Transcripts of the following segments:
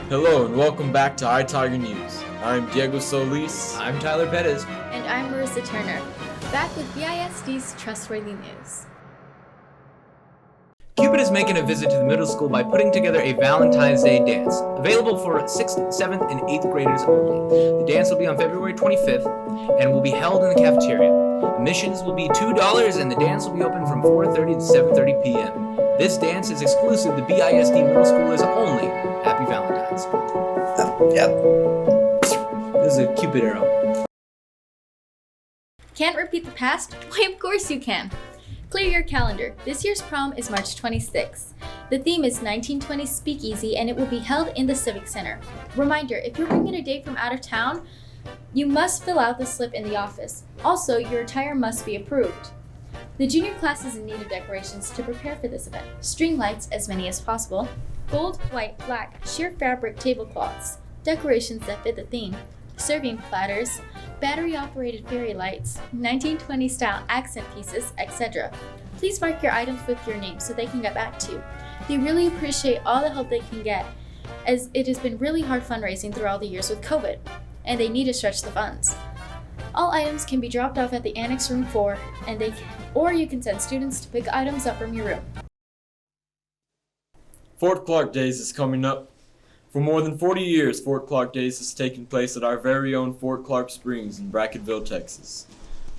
Hello and welcome back to iTiger News. I'm Diego Solis. I'm Tyler Pettis. And I'm Marissa Turner, back with BISD's Trustworthy News. Cupid is making a visit to the middle school by putting together a Valentines Day Dance, available for 6th, 7th, and 8th graders only. The dance will be on February 25th and will be held in the cafeteria. Admissions will be $2 and the dance will be open from 4:30 to 7:30 p.m. This dance is exclusive to BISD middle schoolers only. Happy Valentine's. This is a Cupid arrow. Can't repeat the past? Why, of course you can. Clear your calendar. This year's prom is March 26th. The theme is 1920s Speakeasy and it will be held in the Civic Center. Reminder, if you're bringing a date from out of town, you must fill out the slip in the office. Also, your attire must be approved. The junior class is in need of decorations to prepare for this event. String lights, as many as possible, gold, white, black, sheer fabric tablecloths, decorations that fit the theme, serving platters, battery-operated fairy lights, 1920s style accent pieces, etc. Please mark your items with your name so they can get back to you. They really appreciate all the help they can get, as it has been really hard fundraising through all the years with COVID, and they need to stretch the funds. All items can be dropped off at the Annex Room 4, or you can send students to pick items up from your room. Fort Clark Days is coming up. For more than 40 years, Fort Clark Days has taken place at our very own Fort Clark Springs in Bracketville, Texas.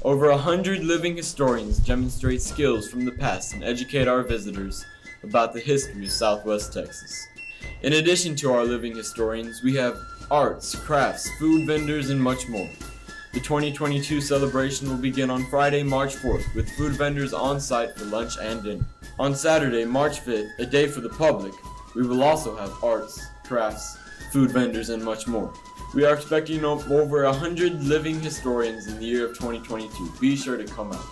Over 100 living historians demonstrate skills from the past and educate our visitors about the history of Southwest Texas. In addition to our living historians, we have arts, crafts, food vendors, and much more. The 2022 celebration will begin on Friday, March 4th, with food vendors on site for lunch and dinner. On Saturday, March 5th, a day for the public, we will also have arts, crafts, food vendors, and much more. We are expecting over 100 living historians in the year of 2022. Be sure to come out.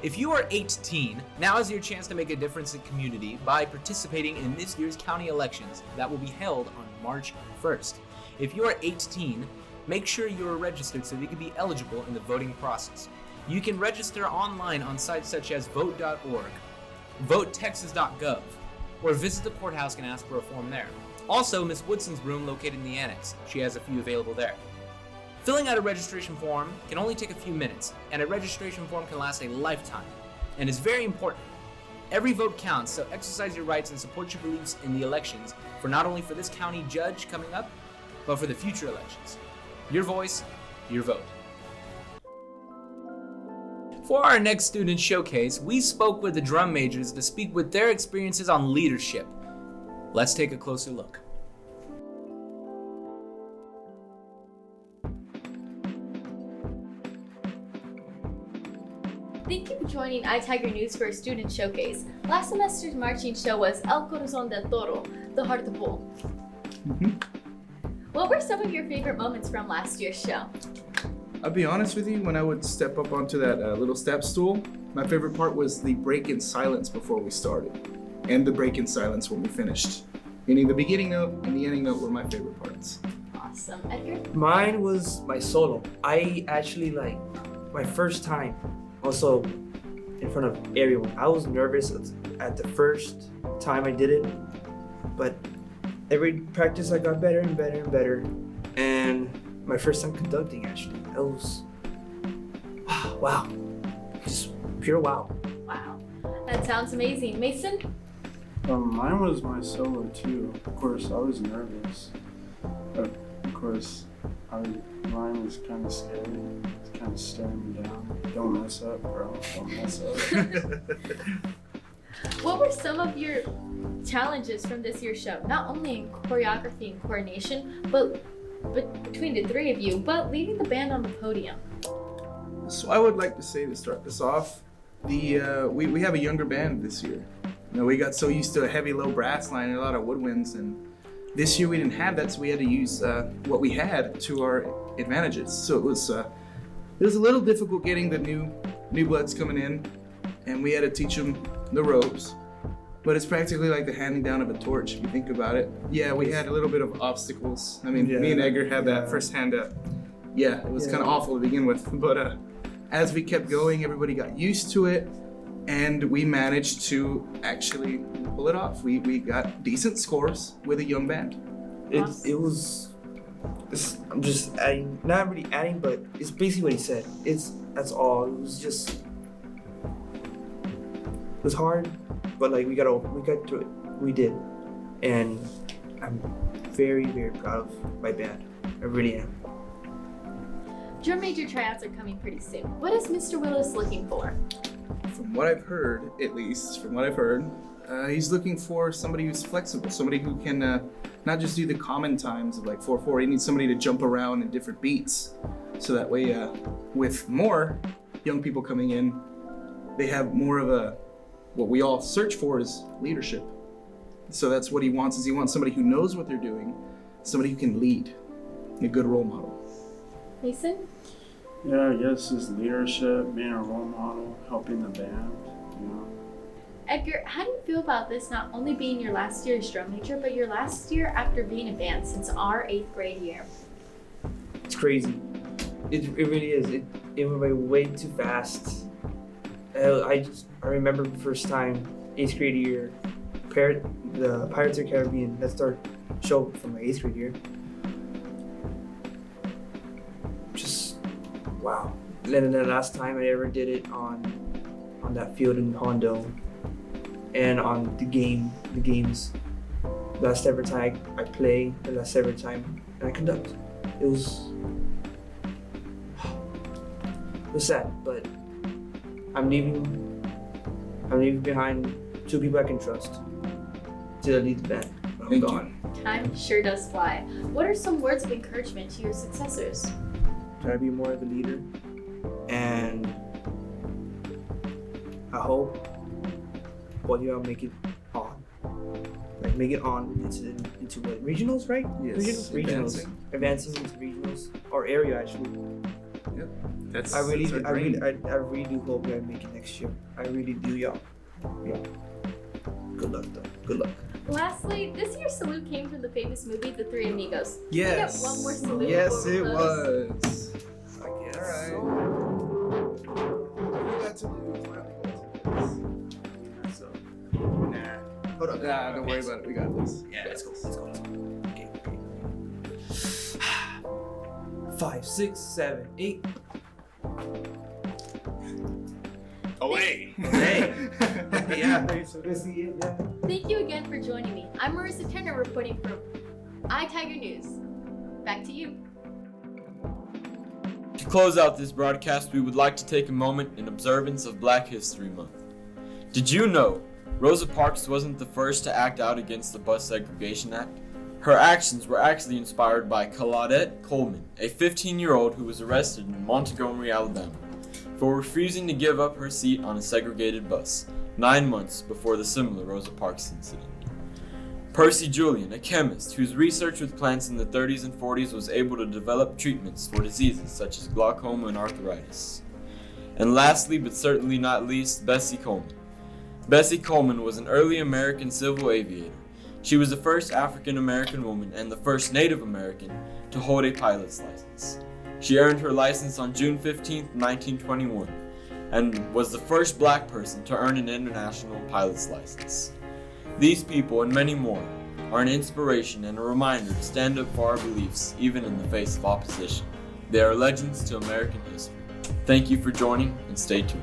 If you are 18, now is your chance to make a difference in community by participating in this year's county elections that will be held on March 1st. If you are 18, make sure you are registered so that you can be eligible in the voting process. You can register online on sites such as vote.org, votetexas.gov, or visit the courthouse and ask for a form there. Also, Miss Woodson's room located in the annex. She has a few available there. Filling out a registration form can only take a few minutes, and a registration form can last a lifetime, and is very important. Every vote counts, so exercise your rights and support your beliefs in the elections for not only for this county judge coming up, but for the future elections. Your voice, your vote. For our next student showcase, we spoke with the drum majors to speak with their experiences on leadership. Let's take a closer look. Thank you for joining iTiger News for a student showcase. Last semester's marching show was El Corazón del Toro, the Heart of the Bull. What were some of your favorite moments from last year's show? I'll be honest with you, when I would step up onto that little step stool, my favorite part was the break in silence before we started, and the break in silence when we finished. Meaning the beginning note and the ending note were my favorite parts. Awesome. Edgar? Mine was my solo. I actually my first time also in front of everyone. I was nervous at the first time I did it, but every practice I got better and better and better. And my first time conducting actually, that was wow, just pure wow. Wow. That sounds amazing. Mason? Mine was my solo too. Of course, I was nervous. But of course, mine was kind of scary. It's kind of staring me down. Don't mess up, bro. Don't mess up. What were some of your challenges from this year's show? Not only in choreography and coordination, but between the three of you, but leading the band on the podium. So I would like to say, to start this off, we have a younger band this year. You know, we got so used to a heavy low brass line and a lot of woodwinds, and this year we didn't have that, so we had to use what we had to our advantages. So it was a little difficult getting the new bloods coming in, and we had to teach them the ropes. But it's practically like the handing down of a torch if you think about it. Yeah, we had a little bit of obstacles. I mean, me and Edgar had that firsthand. It was kind of awful to begin with. But as we kept going, everybody got used to it, and we managed to actually pull it off. We got decent scores with a young band. I'm just adding, not really adding, but it's basically what he said. That's all. It was hard, but like we got through it. We did, and I'm very, very proud of my band. I really am. Drum major tryouts are coming pretty soon. What is Mr. Willis looking for? From what I've heard, he's looking for somebody who's flexible, somebody who can not just do the common times of like 4/4. He needs somebody to jump around in different beats, so that way, with more young people coming in, they have more of what we all search for is leadership. So that's what he wants. He wants somebody who knows what they're doing, somebody who can lead, a good role model. Mason? Yeah, I guess his leadership, being a role model, helping the band, you know. Edgar, how do you feel about this not only being your last year as drum major, but your last year after being in band since our 8th grade year? It's crazy. It really is. It went by way too fast. I remember the first time, 8th grade year, the Pirates of the Caribbean, that's our show from my 8th grade year. Just, wow. And then the last time I ever did it on that field in Hondo, and on the games, last ever time I play, the last ever time I conduct. It was sad, but I'm leaving behind 2 people I can trust to lead the band when I'm gone. Time sure does fly. What are some words of encouragement to your successors? Try to be more of a leader, and I hope all y'all make it on. Like make it on into what? Regionals, right? Yes. Regionals. Advancing into regionals or area actually. Yep. I really do hope I make it next year. I really do, y'all. Yeah. Good luck though. Good luck. Lastly, this year's salute came from the famous movie The Three Amigos. Yes. Can we get one more salute Yes, before we it close? was. I guess. All right. You got to lose. So, nah. Hold on. Nah, don't worry about it. We got this. Yeah, let's go. Okay. 5, 6, 7, 8. Away. Hey. Yeah. Good see you. Yeah. Thank you again for joining me. I'm Marissa Turner reporting for iTiger News. Back to you. To close out this broadcast, we would like to take a moment in observance of Black History Month. Did you know Rosa Parks wasn't the first to act out against the Bus Segregation Act? Her actions were actually inspired by Claudette Coleman, a 15-year-old who was arrested in Montgomery, Alabama, for refusing to give up her seat on a segregated bus 9 months before the similar Rosa Parks incident. Percy Julian, a chemist whose research with plants in the 30s and 40s was able to develop treatments for diseases such as glaucoma and arthritis. And lastly, but certainly not least, Bessie Coleman. Bessie Coleman was an early American civil aviator. She was the first African American woman and the first Native American to hold a pilot's license. She earned her license on June 15, 1921, and was the first Black person to earn an international pilot's license. These people and many more are an inspiration and a reminder to stand up for our beliefs even in the face of opposition. They are legends to American history. Thank you for joining and stay tuned.